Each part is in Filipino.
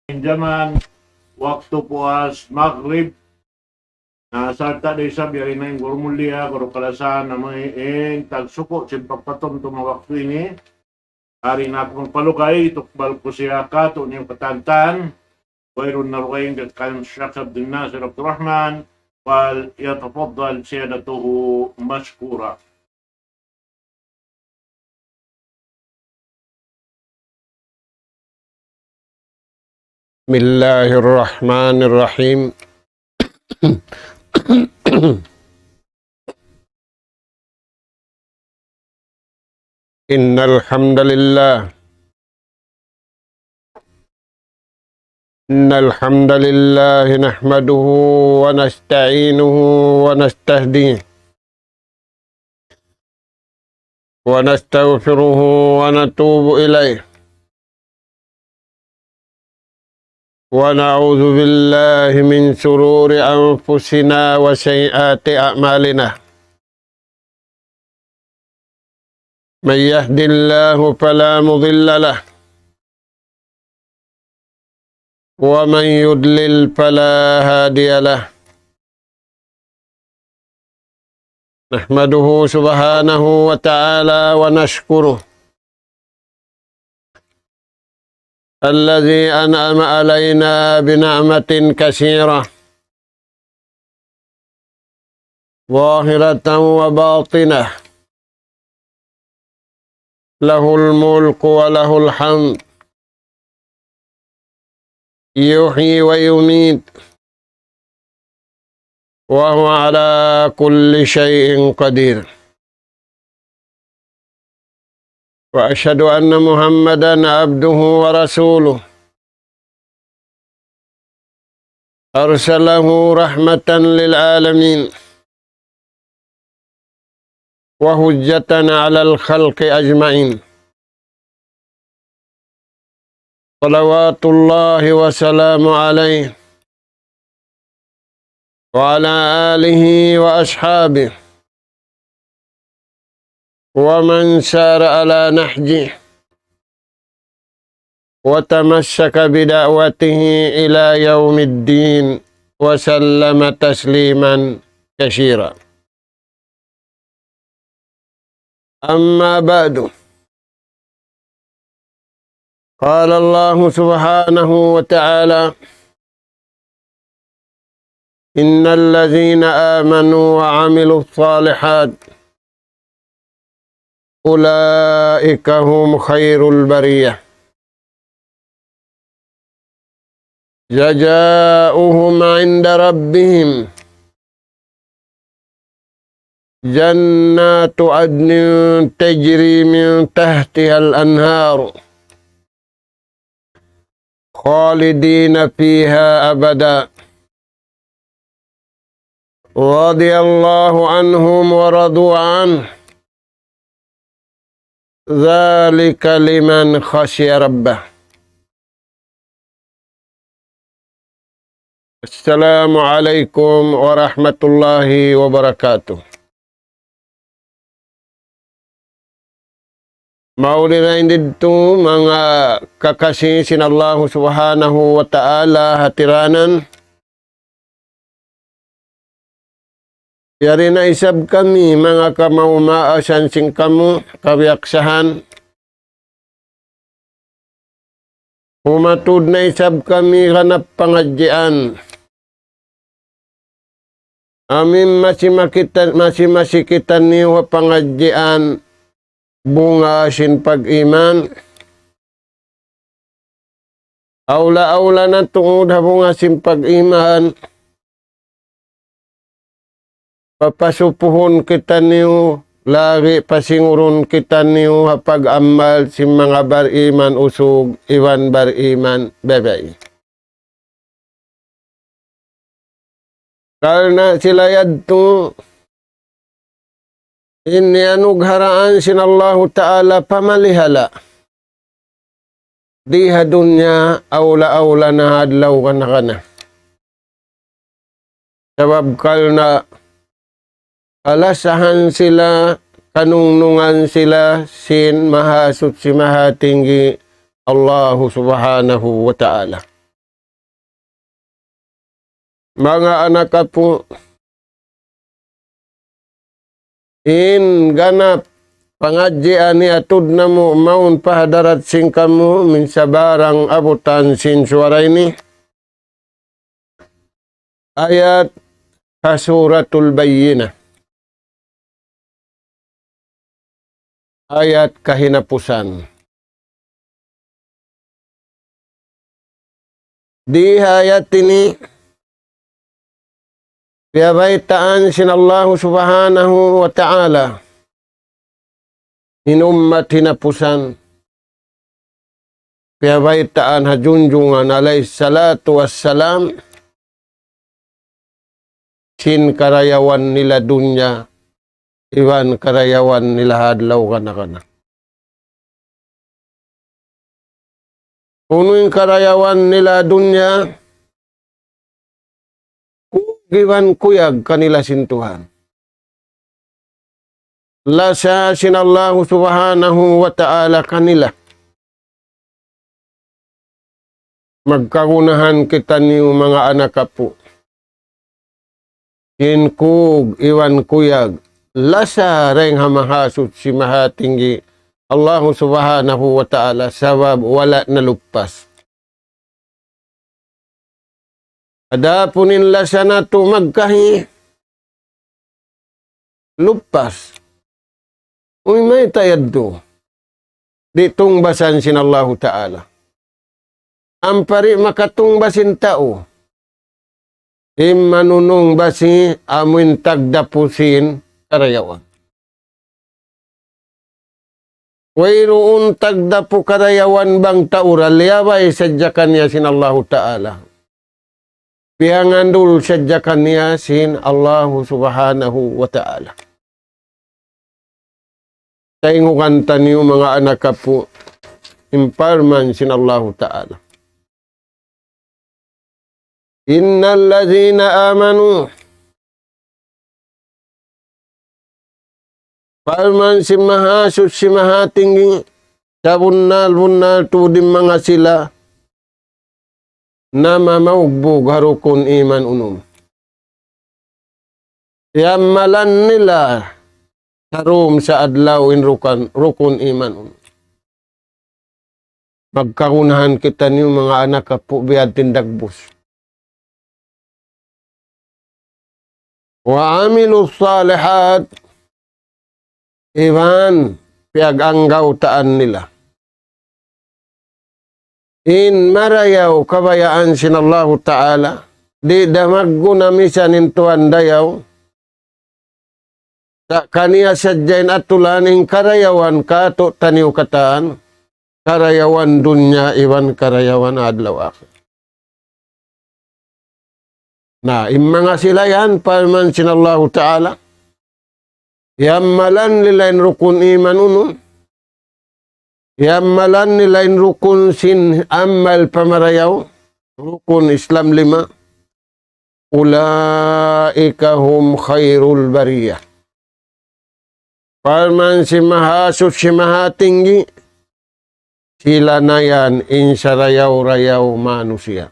Zaman waktu puas maghrib na sarta day sabi ay na yung gurmulia kuro kalasan na may tagsuko simpag patom itong waktu ini ari na akong palugay tukbal ko siya kato niyong katantan mayroon na rin kan Sheikh Abdul Nasir Abdul Rahman wal yatafaddal siyadatuhu mashkura. بسم الله الرحمن الرحيم إن الحمد لله نحمده ونستعينه ونستهديه ونستغفره ونتوب إليه ونعوذ بالله من شرور أنفسنا وسيئات أعمالنا من يهد الله فلا مضل له ومن يضلل فلا هادي له نحمده سبحانه وتعالى ونشكره الذي أنعم علينا بنعمة كثيرة ظاهرة وباطنة له الملك وله الحمد يحيي ويميت وهو على كل شيء قدير وأشهد أن محمدًا عبده ورسوله أرسله رحمة للعالمين وحجة على الخلق أجمعين صلوات الله وسلامه عليه وعلى آله وأصحابه ومن سار على نهجه وتمسك بدعوته إلى يوم الدين وسلم تسليما كثيرا أما بعد قال الله سبحانه وتعالى إن الذين آمنوا وعملوا الصالحات أولئك هم خير البرية جزاؤهم عند ربهم جنات عدن تجري من تحتها الأنهار خالدين فيها أبدا رضي الله عنهم ورضوا عنه ذلك لمن خشي ربه. السلام عليكم ورحمة الله وبركاته. Maulirain dito mga kakasih sin Allah subhanahu wa ta'ala hatiranan. Yari na isab kami mga kamaumaasan sing kamu kabiaksahan. Humatud na isab kami hanap pangadjian. Amin masikitan niwa pangadjian bunga sin pag-iman. Aula-aula na tungod bunga sin pag-iman. Papasupuhon kita niyo, lagi pasingurun kita niyo hapag amal si mga bariman usog, iwan bariman bebay. Karena sila yadto, inianugharaan sin Allah Ta'ala pamalihala. Diha dunya, aula-aula na hadlaw ka na. Sabab kalna, alasahan sila, kanunungan sila, sin mahasut si mahatinggi Allah subhanahu wa ta'ala. mga anak apo, in ganap pangadji ani atud na mo maun pahadarat sing kamu min sabarang abutan sin suara ini. Ayat Suratul Bayyinah. Ayat kahinapusan. Di ayat ini pinabaitaan sin Allah subhanahu wa ta'ala in ummat hinapusan. Pinabaitaan hajunjungan alaih salatu wassalam sin karayawan nila dunya iwan karayawan nila hadlaw kana. Unuin karayawan nila dunya, giwan kuyag kanila sintuhan. Lasa sinallahu subhanahu wa ta'ala kanila. Magkagunahan kita niyo mga anak apo. Kinkug iwan kuyag. Lasa reng hamahasut si mahatinggi Allah subhanahu wa ta'ala sabab wala nalupas. Adapunin lasana to magkahi lupas. Uy may tayad to. Ditong basan sin Allah ta'ala. Ampari makatong basin tao. Manunong basi amin tagdapusin karayawan. Wayroon tagdapo karayawan bang taura liyabay sadyakan niya sin Allah ta'ala. Piyangandul sadyakan niya sin Allah subhanahu wa ta'ala. Taingukan taniyo mga anak po, imparman sin Allah ta'ala. Innal ladzina amanu Palman si mahasut si mahatinggi sa bunal tudim mga sila na mamaugbog harukon iman unum. Yamalan nila harum sa adlaw in rukon iman unum. Magkakunahan kita niyo mga anak kapo biad tindagbus. Wa amilu salihat iwan piaganggaw taan nila. In marayaw kabayaan sin Allah ta'ala. Di damaggo na misan intuan dayaw. Sa kaniya sadyain atulaning karayawan kato taniw kataan. Karayawan dunya iwan karayawan adlaw ako. Na imanga sila yan palman sin Allah ta'ala. Yamalan nilain rukun iman unum. Yamalan nilain rukun sin amal pamarayaw. Rukun Islam 5. Ulaika hum khairul bariyah. Palman si mahasut si mahatinggi. Sila na yan insarayaw-rayaw manusia.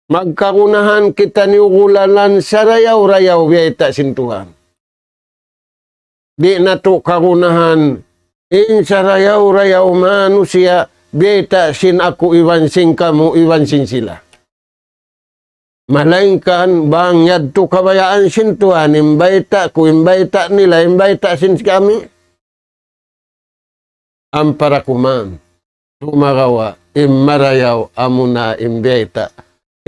Magkakunahan kita ni ugulalan sa rayaw-rayaw biyayta sintuhan. Di na to kakunahan in sa rayaw-rayaw manusia biyayta sin ako iwan sin kamu iwan sin sila. Malaingkan bang yadto kabayaan sintuhan imbayta ko imbayta nila imbayta sin kami. Ampara kuman tumagawa immarayaw amuna imbiyayta.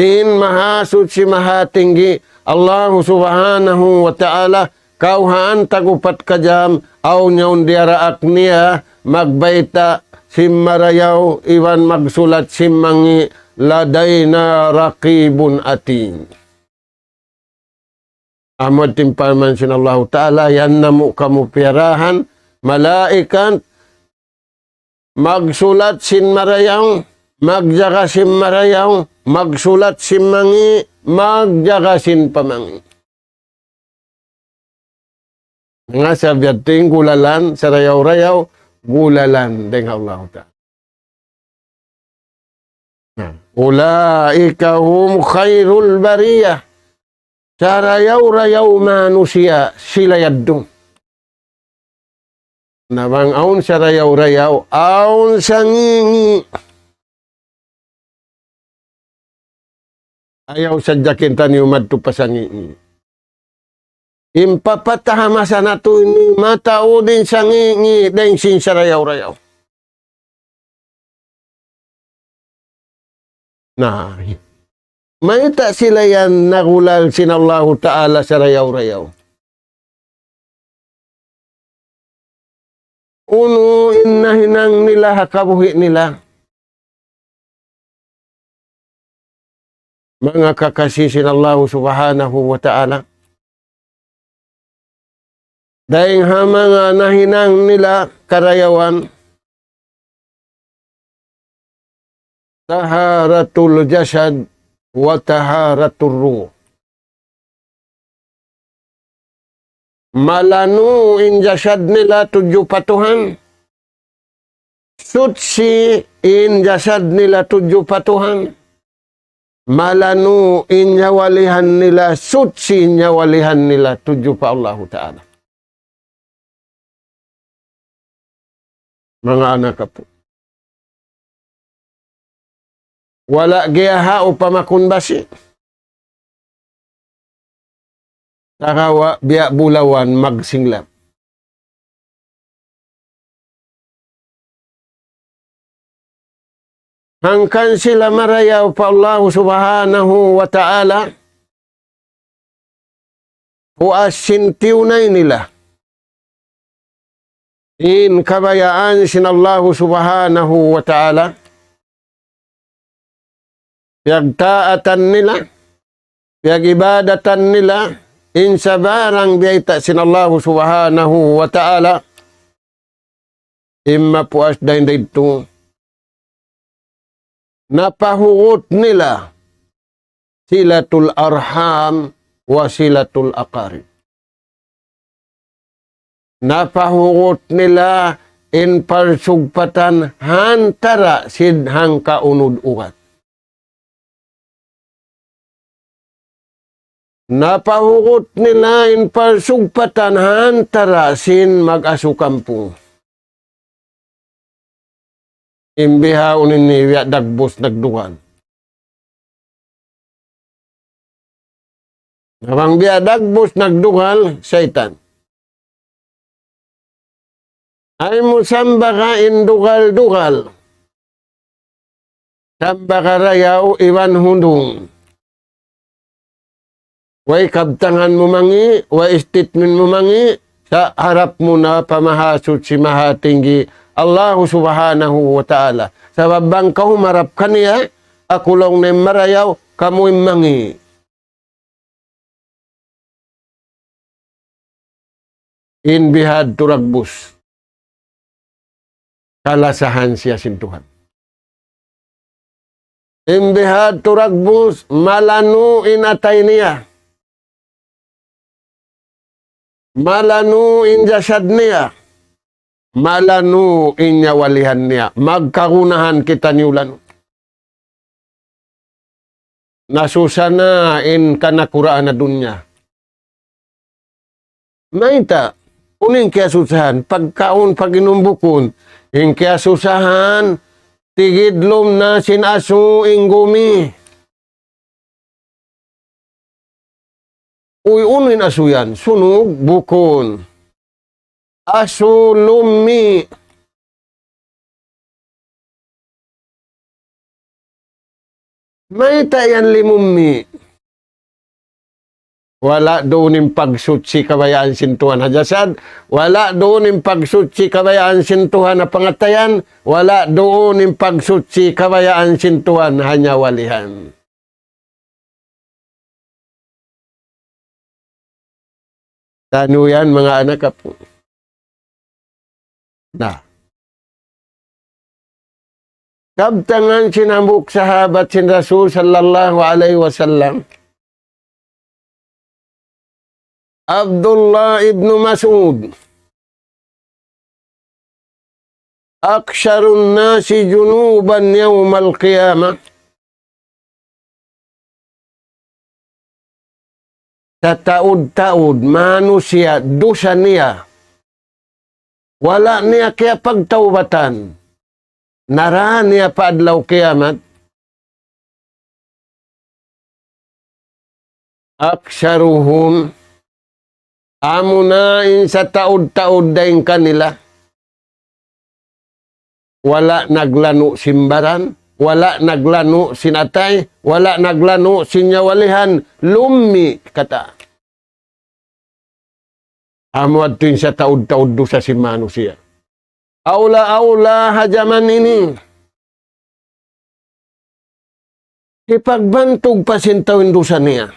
In mahasud si mahatinggi Allah subhanahu wa ta'ala kauhaan tagupat kajam aw nyaun diaraak niya magbayta simmarayaw iwan magsulat simmangi ladayna raqibun atin. Amad timpalman sin Allah ta'ala yan namu kamu pirahan malaikat magsulat sin marayaw magjaga sin marayaw magsulat simmangi, magjagasin pamangi. Nga sa biyating gulalan, sa rayaw-rayaw, gulalan, deng Allah. Ulaika hum khairul bariyah. Sarayaw-rayaw manusia sila yaddo. Nabang aun sarayaw-rayaw, aun sangingi. Ayaw sadyakin tani umadto pa sangingi. Impapatahama sana to ini matao din sangingi din sin sarayaw-rayaw. Nah, mayta sila yan nagulal sinallahu ta'ala sa rayaw-rayaw. Uno, inahinang nila, hakabuhi nila. Mga kakasi sinallahu subhanahu wa ta'ala. Dahil mga nahinang nila karayawan, taharatul jasad wa taharatul ruh. Malanu in jasad nila 7 patuhan. Sutsi in jasad nila 7 patuhan. Malanu in nyawalihan nila, sutsi in nyawalihan nila 7 pa Allah Ta'ala. Mga anak po. Wala giyaha o pamakun basi. Takawa biya bulawan magsinglap. Hangkan sila marayaw pa Allah subhanahu wa ta'ala. Huasin tiunay nila. In kabayaan sinallahu subhanahu wa ta'ala. Piyagtaatan nila, piyagibadatan nila, insa barang biyayta sinallahu subhanahu wa ta'ala, imma puas dahin dito, napahugot nila, silatul arham wa silatul aqarib. Napahugot nila in parsugpatan hantara sidhang kaunod-ugat. Napahugot nila in parsugpatan hantara sin mag-asukampung. Imbiha unin ni dagbos nagdugan. Nabang biya dagbos nagdugal, syaitan. Ay mo samba ka indugal-dugal. Samba ka rayaw iwan hundong. Way kabtangan mo mangi, way statement mo mangi, sa harap mo na pamahasot si mahatinggi Allah subhanahu wa ta'ala. Sa babang ka humarap kaniya, ako lang na marayaw, kamoy mangi. In bihad turagbus. Kalasahan siya sintuhan. Imbihad turagbus, malanu inatay niya. Malanu in jasad niya. Malanu in nyawalihan niya. Magkagunahan kita niulan. Nasusana in kanakuraan na dunya. Maita, uning kaya susahan, pagkaon paginumbukon, in kaya susahan, tigidlom na sinasu inggumi. Uy, unin asu yan, sunog, bukon. Asu lumi. Maita yan limumi. Wala doon yung pagsutsi kabayaan sintuhan hajasad. Wala doon yung pagsutsi kabayaan sintuhan na pangatayan. Wala doon yung pagsutsi kabayaan sintuhan hanyawalihan. Tano yan mga anak po. Nah. Kabtangan sinambuk sahabat sin Rasul sallallahu alaihi wasallam. Abdullah ibn Mas'ud. Aksyarun nasi junuban yawmal qiyamah. sa taod-taod, manusia, dosa niya. Wala niya kaya pagtawbatan. Nara niya paadlaw kiamat. Aksaruhum, amo na sa taod-taod daing kanila. Wala naglano simbaran, wala naglano sinatay, wala naglano sinyawalihan, lumi kata. Amo at sa taod-taod do sa simano siya. Aula-aula hajaman ini. Ipagbantog pa sintawin do sa niya.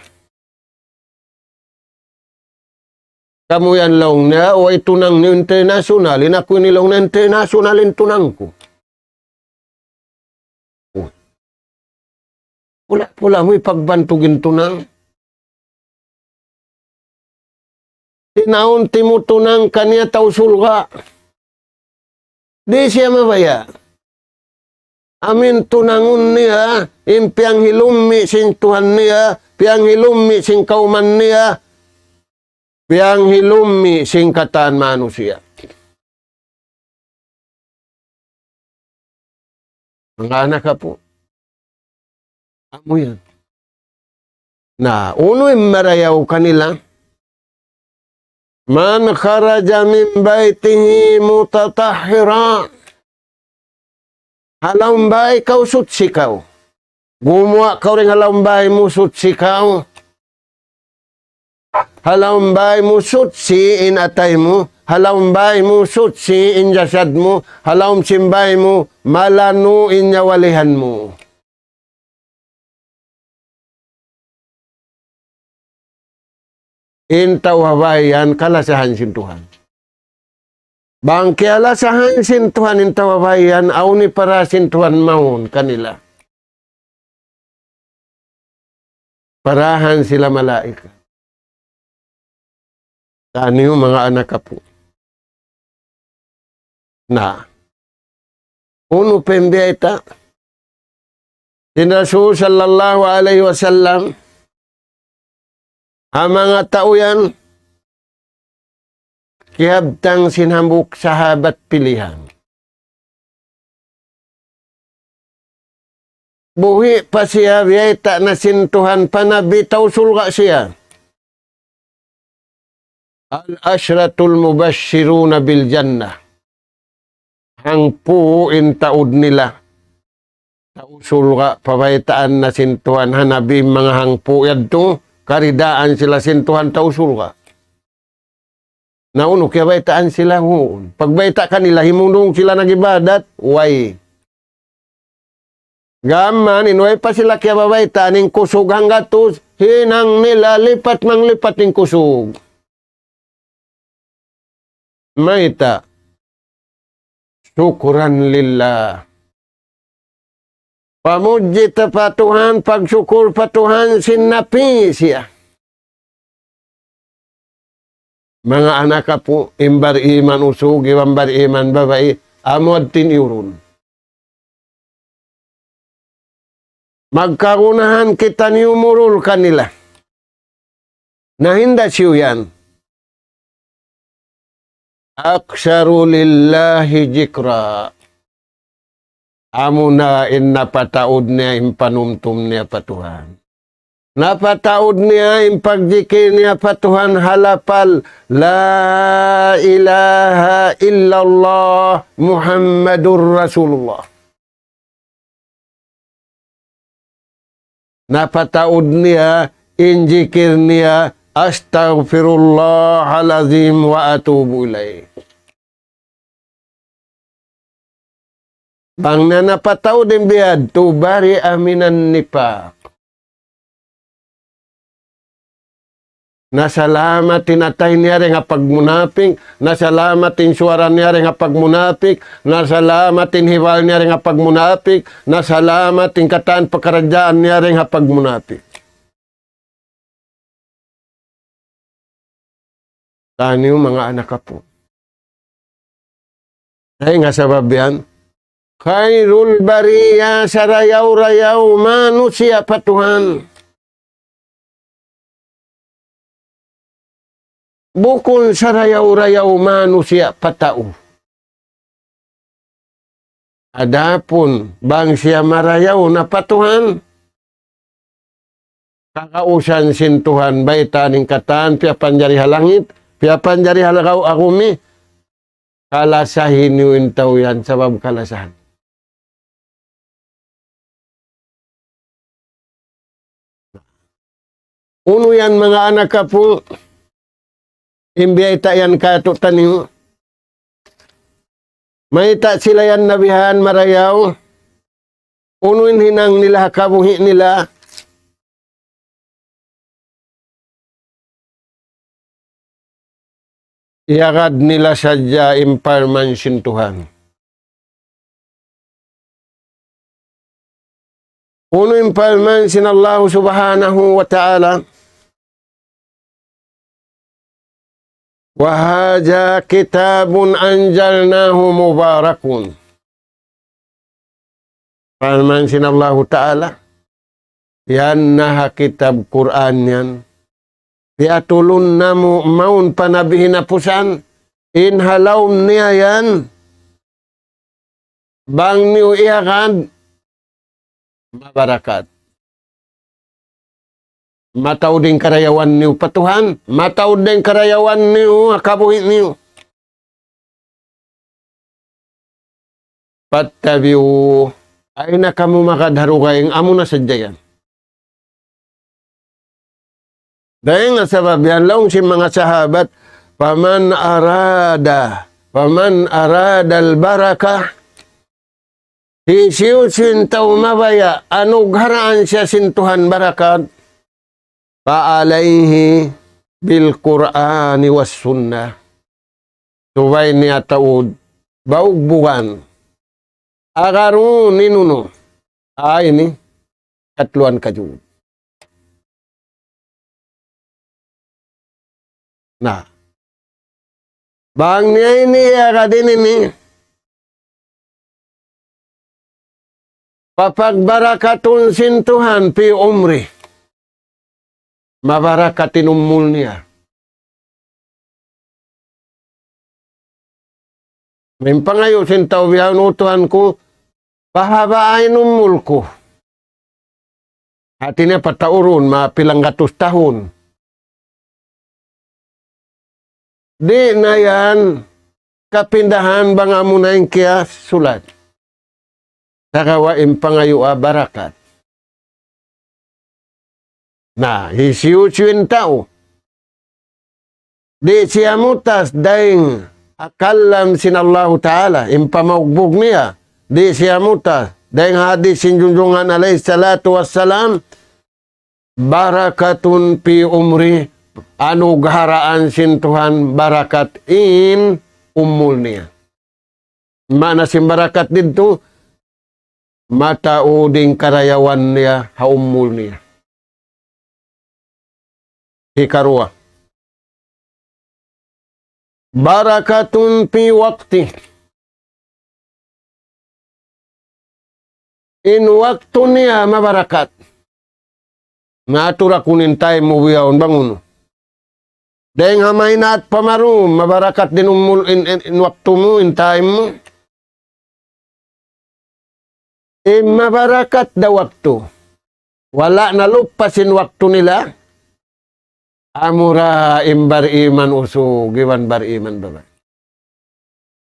Kamu yan lang na, o ito nang international, ako nilang na international tunang ko. Pula mo ipagbantugin tunang. Tinaunti mo tunang kanya tausul ka. Di siya mabaya. Amin tunangun niya, impiang hilumi sing Tuhan niya, piang hilumi sing kauman niya, piang hilumi sing kataan manusia. Mga anak ka po. Amo yan. Na, uno'y marayaw kanila. Man kharaja min baytihi mutatahhira. Halambay kau sutsi kau. Gumawa kau ring halambay mo sutsi kau. Halambay mo sutsi in atay mo. Halambay mo sutsi in jasad mo. Halam simbay mo malanu in nyawalihan mo. Intaw hawayan kalasahan sin Tuhan. Bangki alasahan sin Tuhan intaw hawayan auni para sin Tuhan maun kanila. Parahan sila malaika. Taniyo mga anak kapo. Na. Uno pembeta. Sin Rasul sallallahu alaihi wasallam. Ang mga tao yan, kihabtang sinambuk sahabat pilihan. Buhi pa siya, biyayta na sintuhan pa na bitaw sulga siya. Al-ashratul mubashiruna bil jannah. Hangpuin taod nila. Tao sulga, pabaytaan na sintuhan, hanabim mga hangpu yadto. Karidaan sila sintuhan tao surga. Nauno, kaya baitaan sila huon. Pagbaita kanila, himundong sila nagibadat, way. Gaman, inuay pa sila kaya babaitaan ng kusog hanggatos, hinang nila, lipat mang lipat ng kusog. Maita, syukuran lillah. Pamuji tapatuhan, pagsyukur patuhan, sinapi siya. Mga anak ka po, imbar iman usug, imbar iman babae, amod tiniurun. Magkagunahan kita ni umurul kanila. Nahinda siyo yan. Aksaru lillahi jikra. Amo na napataod niya impanumtum niya patuhan. Napataod niya impagjikir niya patuhan halapal la ilaha illallah Muhammadur Rasulullah. Napataod niya injikir niya astaghfirullahalazim wa atubu ilaih. Bang na napataw din biyad, tubari aminan nipak. Nasalamat tinatay niya rin nga pagmunapik, nasalamat tin suara niya rin nga pagmunapik, nasalamat tin hiwal niya rin nga pagmunapik, nasalamat tin kataan pagkaradyaan niya rin nga pagmunapik. Taniyo mga anak ka po. Ay nga sabab yan, khairul bariya sarayaw-rayaw manusia patuhan. bukol sa rayaw-rayaw manusia patao. Adapun bang siya marayaw na patuhan, kakausan sintuhan baita ning katan piapan jari halangit, piapan jari halagaw akumi, kalasahin yung tao yan sabab kalasahan. Uno yan mga anak ka po, imbiyay yan kato tanim. May ta sila yan nabihan marayaw. Unuin hinang nila kabuhi nila. Iagad nila sadya imparman sintuhan. Uno imparman sinallahu subhanahu wa ta'ala. Wahaja kitabun anjalnahu mubarakun. Firman sinallahu ta'ala. Yan na kitab Quran yan. Piatulun namu maun panabihin na pusan. Inhalaw niya yan. Bang niyo iyakan. Mabarakat. Mataw din karayawan niyo patuhan. Mataw din karayawan niyo kabuhi niyo. Patabiu. Ay na kamu makadharugay. Amo na sadya yan. Dahil nga sabab yan lang si mga sahabat. Paman arada al-barakah. Hisiusin tau mabaya. Anugharaan siya sintuhan barakat. Paalaihi bil Qur'ani was sunnah. Subay niya taud, baugbugan. Agarun ninuno. Ay ni, katluan kajud. Nah. Bang niya ini agadin ini. Papagbarakatun sintuhan pi umri. Mabarakatin umul niya. Mimpangayo sintaw biyaw nutuhan ko, pahabain umul ko. Hati niya pataurun, mapilang gatus tahun. Di na yan, kapindahan bang amo na yung kaya sulat. Nakawain pangayo barakat. Na, hisiusin tao. Di siya mutas daing akalam sinallahu ta'ala. Impamaugbog niya. Di siya mutas. Daing hadis sinjunjungan alaih salatu wassalam. Barakatun pi umri. Anugaraan sintuhan barakat in umul niya. Mana si barakat dito? Matauding karayawan niya haumul niya. Hikarua. Barakatun fi wakti. In waktu niya mabarakat. Natura kunin tayo mo biyaon bangun. Dahil hamay na at pamarum, mabarakat din in waktu mo, in time mo. Mabarakat da waktu. Wala na lupasin waktu nila. Amura imbar iman uso giwan bar iman baba.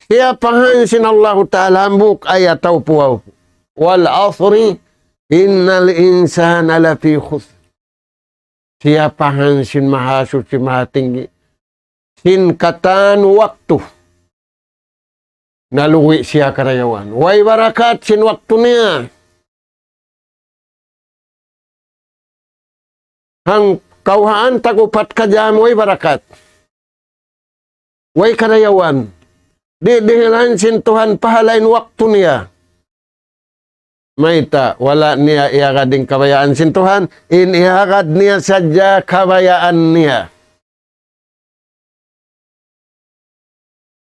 Siya pahansin Allah Ta'ala buk ayat tau puaw. Wal asri innal insana lafi khusr. Siya pahansin mahasud si mahatinggi. Sinkatan waktu. Naluwi siya karayawan. Way barakat sin waktu niya. Hang kauhaan tagupat ka dyan, way barakat. Way karayawan. Didihilan sintuhan pahalain waktu niya. Maita, wala niya iagad din kabayaan sintuhan. Iniagad niya sadya kabayaan niya.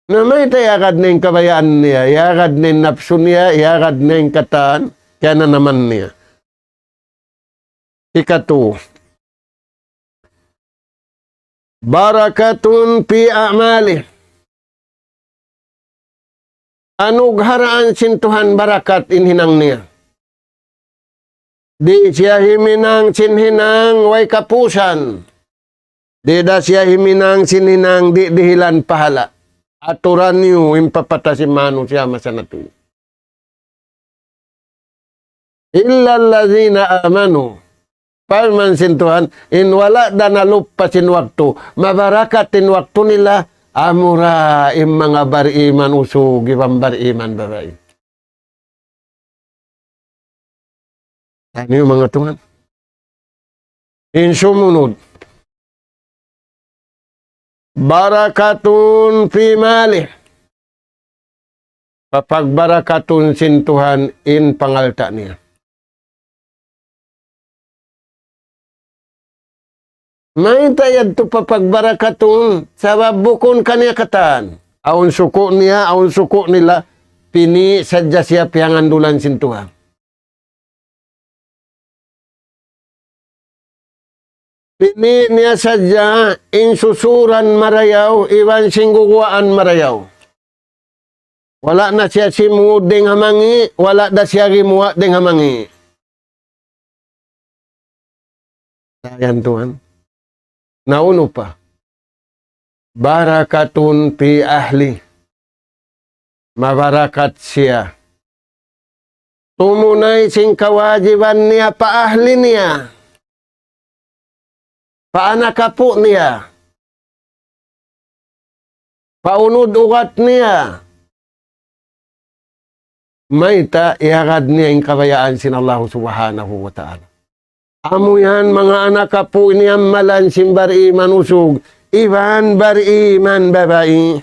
Na maita iagad niya kabayaan niya. Iagad niya napso niya. Iagad niya kataan. Kaya na naman niya. Ikatu. Barakatun fi a'malih. Anugharaan sintuhan barakat inhinang niya. Di siya himinang sinhinang way kapusan. Di da siya himinang sinhinang di dihilan pahala. Aturan niyo impapata si manu siya masanatu. Illa allazina amanu. Palman sintuhan, in wala da nalupa sin waktu, mabarakatin waktu nila, amura im mga bariman usug, ibang bariman babae. Ano yung mga tungan? In sumunod, barakatun fi malih. Papagbarakatun sintuhan in pangalta niya. May tayad to papagbarakatun sa bukon kaniya katan. Aun suko niya, aun suko nila, pini sadya siya piyangandulan sintuhan. Pini niya sadya insusuran marayaw, iwan singguguan marayaw. Wala na siya simud ding hamangi, wala na siya rimuwa ding hamangi. Ayan tuhan. Nauno pa. Barakatun fi ahli. Mabarakat siya. Tumunay sing kawajiban niya pa ahli niya. Paanak po niya. Paunod ugat niya. May ta iagad niya yung kabayaan sin Allah subhanahu wa ta'ala. Amo yan mga anak po niyang malansin bariman usog. Iban bariman babae.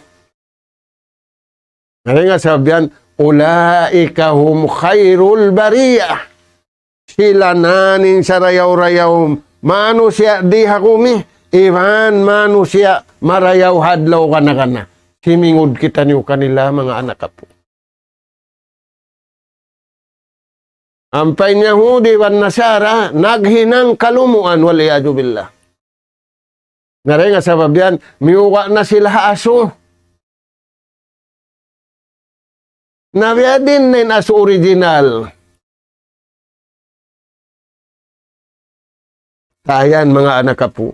Ngayon nga sabihan, ulaika hum khairul bariyah. Sila nanin sa rayaw-rayaw. Mano siya di hakumi. Iban mano siya marayaw hadlaw kana-kana. Simingod kita niyo kanila mga anak po. Ampay niya Yahudi wan Nasara, naghinang kalumuan, waliyadu billah. Ngayon nga sababian, miuwa na sila aso. Nabiya din na aso original. Tayan mga anak po.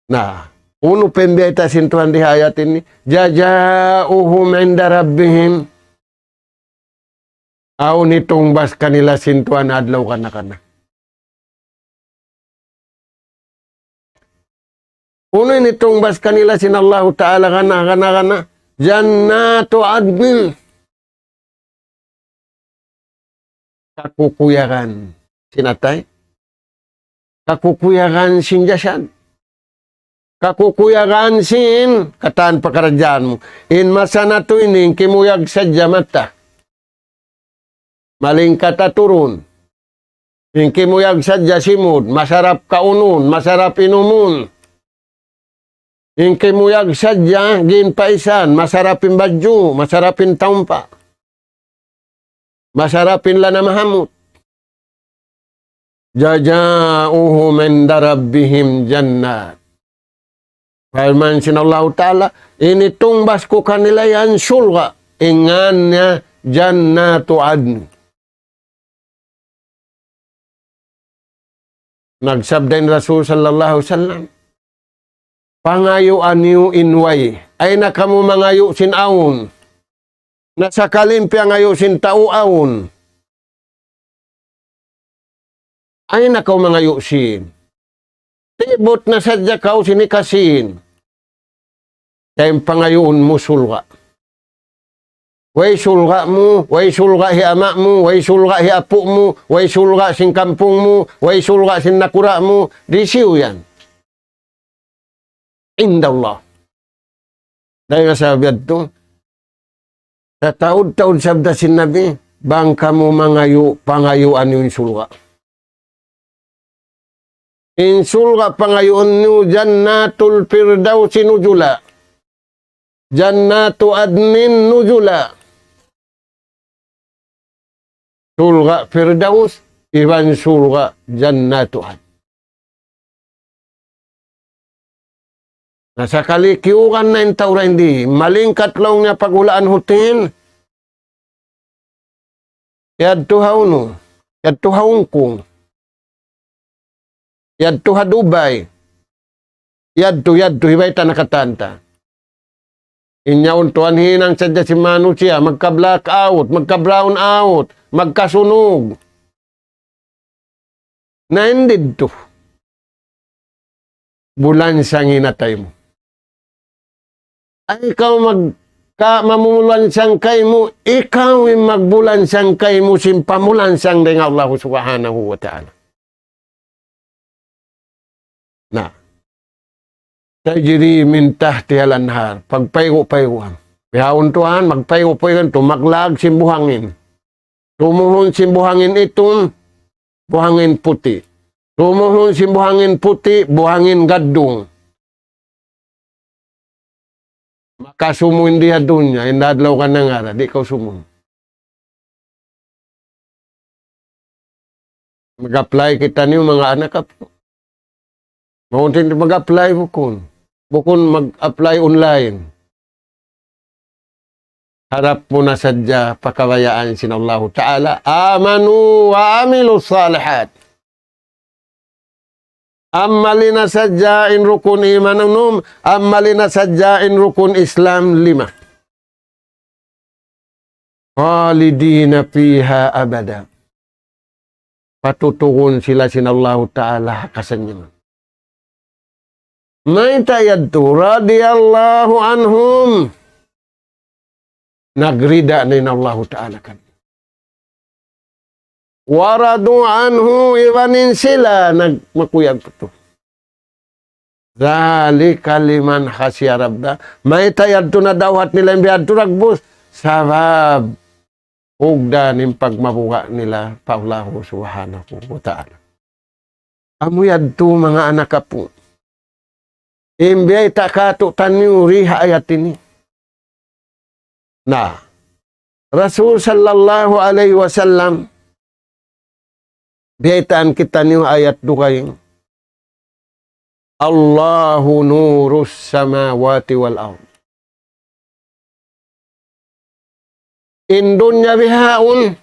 Na, uno pembeta sintuhan di hayatin ni, jajauhum inda rabbihim. Aw nitong bas kanila sintuan adlaw kana-kana. Uno nitong bas kanila sin Allah Ta'ala kana-kana. Jannatu adnin. Kakukuyakan. Sinatay? Kakukuyakan sin jasan. Kakukuyakan sin kataan pakarajaan mo. In masana to ining kimuyag sa jamata. Maling kataturun. Hingki mo yag sadya simud, masarap kaunun, masarap inumun. Hingki mo yag sadya ginpaisan, masarapin badyo, masarapin taumpa. Masarapin lana mahamut. Jaja'uhu min darabbihim jannat. Firman sinallahu ta'ala, ini tumbas ko kanila yan sulga, ingan niya jannatu adn. Nagsabdain Rasul sallallahu alaihi wasallam, pangayo aniu inway, ay nakamu mangayo sin aun, nasa kalimpi ngayo sin tau aun, ay nakaw mangayo sin, tibot na sadya kaw sinikasin, kayong pangayoon mo sulga. Way sulga mo, way sulga hi ama mo, way sulga hi apo mo, way sulga sin kampung mo, way sulga sin nakura mo, disiw yan. Indallah. Dahil nga sabi ito, sa taod-taod sabda sin Nabi, bangka mo mangayo, pangayuan yung sulga. In sulga pangayuan nyo, jannatul firdausi nujula. Jannatu adnin nujula. Sulga firdaus, iban sulga jannatu ad. Nasa kalikiukan na yung taura hindi. Malingkat lang niya pagulaan hutin. Yadto hauno. Yadto Hong Kong. Yadto Dubai. Yadto hibay ta nakatanta. Inyaon tuan hinang sadya si manusia. Magka-blackout, magka-brown out, magkasunog. Naindid to. Bulan siyang hinatay mo. Ay ikaw mamumulan siyang kay mo, ikaw ay magbulan siyang kay mo, simpamulan siyang dengan Allah subhanahu wa ta'ala. Na, tajiri min tahti al-anhar, pagpaygo-paygoan. Pihawon tuhan, magpaygo-paygoan, tumaglag simbuhangin. Tumuhon simbuhangin itong, buhangin puti. Tumuhon simbuhangin puti, buhangin gadung. Makasumuin diya doon niya, indadlaw ka na nga, di ka sumun. Mag-apply kita niyo mga anak ka po. Mauntin mag-apply bukon. Bukon mag-apply online. Harap mo na sadya pakabayaan sin Allah Ta'ala. Amanu wa amilu salihat. Ammalina sadyain rukun iman num, ammalina sadyain rukun Islam 5. Khalidina fiha abada. Patutugon sila sin Allah Ta'ala kasanyo. May tayad to, radiyallahu anhum. Nagrida na Allah Ta'ala kan. Waradu anhu, iwanin sila, nagmakuyag po ito. Zalika liman khasya rabda. May tayad to na dawat nila yung biyad to ragbus. Sabab, ugda ng pagmabuka nila, Paulahu subhanahu wa ta'ala. Amuyad to mga anak ka po. Imbiyay takato tanyo riha ayat ini. Na, Rasul sallallahu alaihi wasallam, biyaitaan kita niyo ayat dukaying, Allahu nurus samawati wal ard. Indunya bihaun,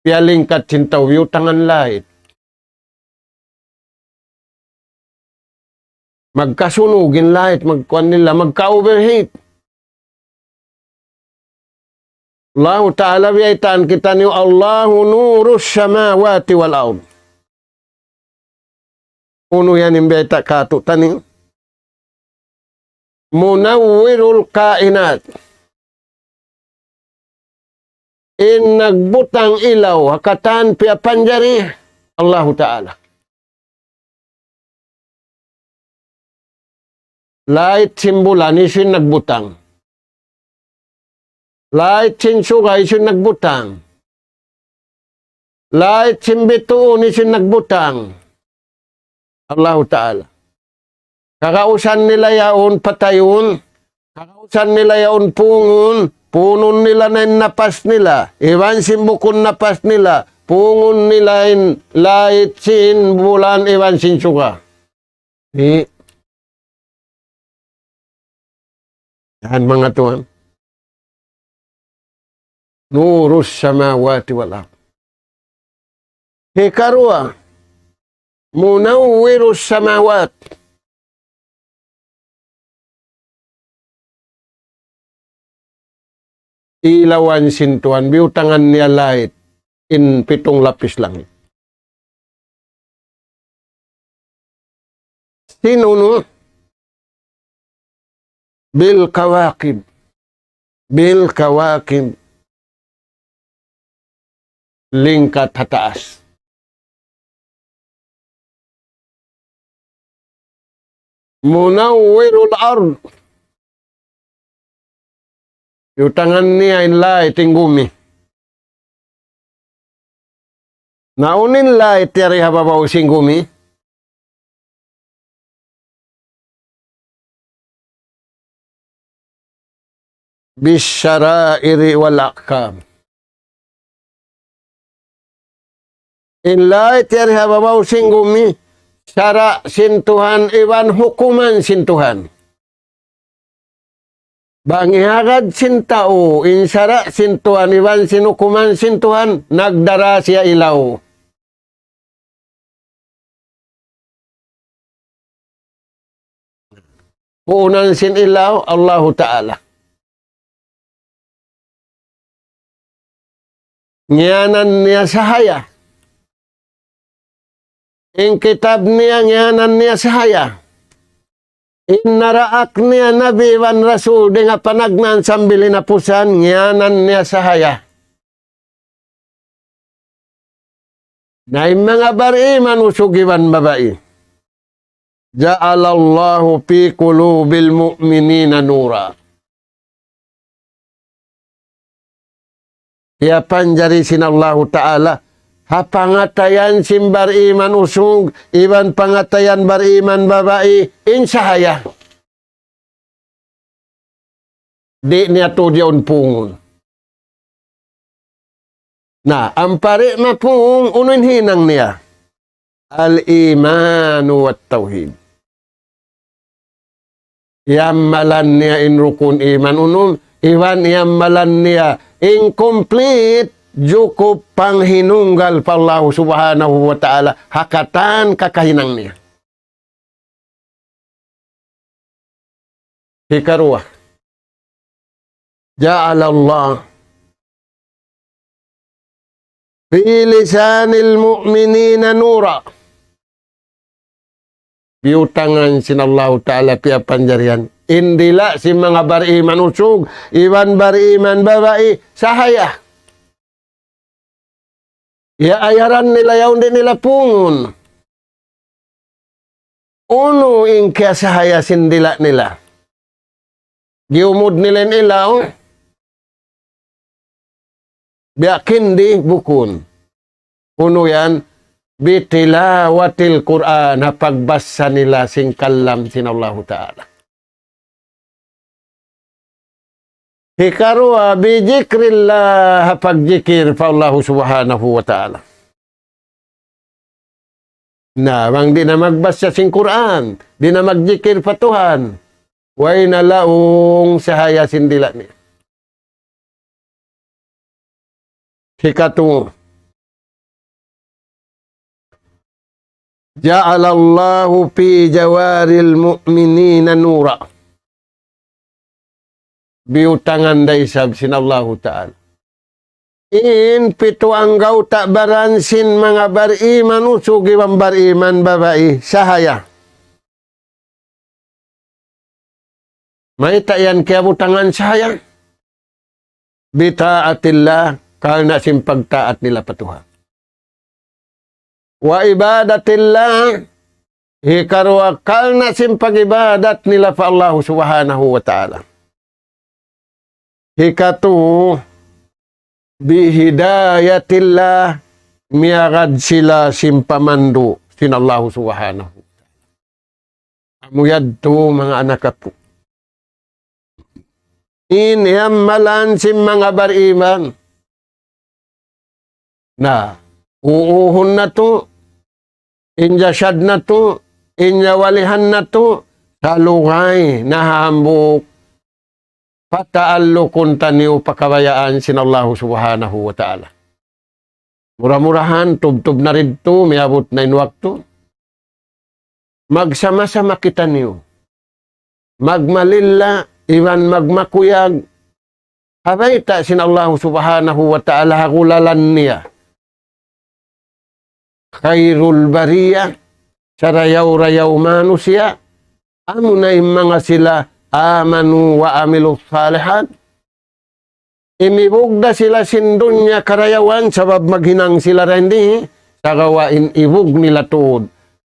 pialingkat cintaw yu tangan lait. Magkasunugin lait, magkuan nila, magka-overheat. Allah Ta'ala biyaitaan kita niyo, Allahu nurus samawati wal ard. Uno yan yung biyayta kato tani. Munawwirul kainat. In nagbutang ilaw, hakatan pia panjari, Allah Ta'ala. Light simbulan, isin nagbutang. Light sinsuga, isin nagbutang. Light simbituon, isin nagbutang. Allah Ta'ala. Kakausan nila yaon patayon. Kakausan nila yaon pungon. Punon nila na napas nila. Iwan simbukon napas nila. Pungon nila in light sin bulan iwan sinsuga. Yan mga tuan. Nurus samawati wal ard. Hikarua. Munawwirus samawat. Ilawan sintuan. Biutangan niya light. In 7 lapis lang. Sino no? Bil kawakib. Bil kawakib. Lingkat hataas. Munawwirul ard. Yung tangan niya in light in gumi. Naunin light yari hababaw sing gumi. Bisyarairi wal akam. In light yari hababaw sing gumi. Sara sintuhan iwan hukuman sintuhan. Bangihagad sintao, insara sintuhan iwan sinukuman sintuhan, nagdara siya ilaw. Puunan sin ilaw, Allahu Ta'ala. Ngiyanan niya sahaya. Ing kitab niya, ngiyanan niya sahaya. Inaraak niya nabi wan rasul di nga panagnan sambil inapusan, ngiyanan niya sahaya. Na mga bariman usugiwan babae. Ja'alallahu fi qulubil mu'minina nura. Ya panjari sinallahu ta'ala. Hapangatayan simbar iman usung, iban pangatayan bariman babae, insahaya. Di niya to diyon pungon. Na, ang pare mapung, unin hinang niya. Al-imanu wat tauhid. Yamalan niya in rukun iman unum, iwan yamalan niya incomplete, cukup panghinunggal pa Allah subhanahu wa ta'ala, hakatan kakahinang niya. Hikarwa, ja'alallah fi lisanil mu'minina nura. Biutangan sinallahu ta'ala pia panjarian. Indila si mga bariman usog, iwan bariman babae, sahaya. Ya ayaran nila yaw din nila pungon. Uno ing kaya sahaya sindila nila. Giumod nila ilaw. Biakin di bukun. Uno yan, bitilawatil Quran, pagbasa nila singkalam sinallahu ta'ala. Hikarwa, bijikrillah, pagjikir pa Allah subhanahu wa ta'ala. Na, bang di na magbasa sing Quran, di na magjikir pa Tuhan, way na laong sahaya sindila niya. Hikatu, ja'alallahu fi jawaril mu'minina nura. Biutangan daisab sinallahu ta'ala. In pito anggaw tak baransin mga bariman usugiwang bariman babae sahaya. May tayan kaya butangan sahaya. Bitaatillah karena simpagtaat nila patuhan. Wa ibadatillah hikarwa karena simpag-ibadat nila pa Allah subhanahu wa ta'ala. Hikatu bihidayatillah miagad sila simpamandu sinallahu subhanahu. Amuyad to mga anak ko. Iniyamalan si mga bariman na uuhon na to, injasyad na to, inyawalihan na to, salungay na hambuk. Pataallo kunta niyo pakabayaan sinallahu subhanahu wa ta'ala. Murah-murahan, tub-tub na rin to, miabot na inwakto. Magsama-sama kita niyo. Magmalilla, iwan magmakuyag. Habay ta sinallahu subhanahu wa ta'ala hakulalan niya. Khairul bariya, sarayaw-rayaw manusia, amo na yung mga sila, amanu wa amilu salihan. Imibugda sila sindunya karayawan sabab maghinang sila rendi sa gawain ibug nila tuod.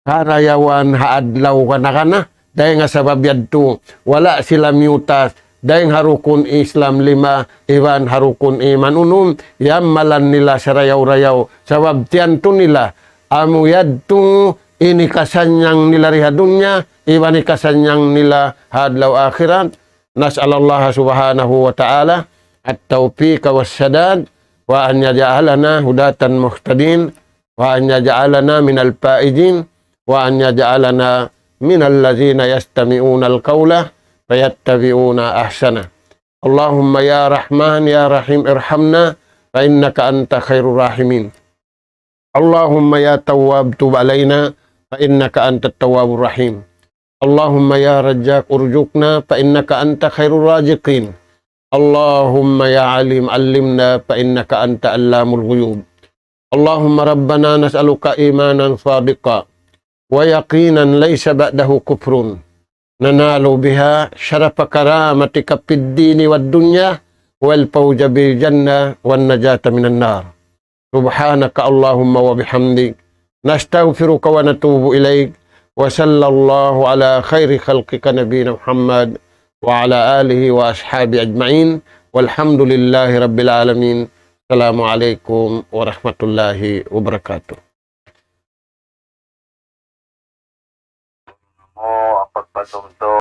Karayawan haadlaw ka na dahil nga sabab yadto wala sila miutas dahil harukun Islam 5 iwan harukun iman unum yamalan nila sa rayaw-rayaw sabab tiyanto nila amu yadto ini kasanyang nila rihadunya, iwan kasanyang nila hadlaw akhirat. Nas'alallah subhanahu wa ta'ala at-tawfiq was-sadad wa an yaj'alana hudatan muhtadin wa an yaj'alana minal faizin wa an yaj'alana minal ladzina yastami'una al-qawla fayattabi'una ahsana. Allahumma ya Rahman ya Rahim irhamna fa innaka anta khairur rahimin. Allahumma ya Tawwab tub alaina fa innaka antat tawwabur rahim. Allahumma ya Razzaq urzuqna fa innaka anta khairur raziqin. Allahumma ya Alim allimna fa innaka anta allamul ghuyub. Allahumma rabbana nas'aluka imanan sadiqa wa yaqinan laysa ba'dahu kufrun. Nanalu biha syarafa karamatika fid dini wad dunya wal fawza bil jannah wan najata minan nar. Subhanaka Allahumma wa bihamdik nastaghfiruka wa natubu ilaik wa sallallahu ala khairi khalqika nabiyina Muhammad wa ala alihi wa ashabi ajma'in walhamdulillahi rabbil alamin. Assalamualaikum warahmatullahi wabarakatuh. Mo ang pagpasumto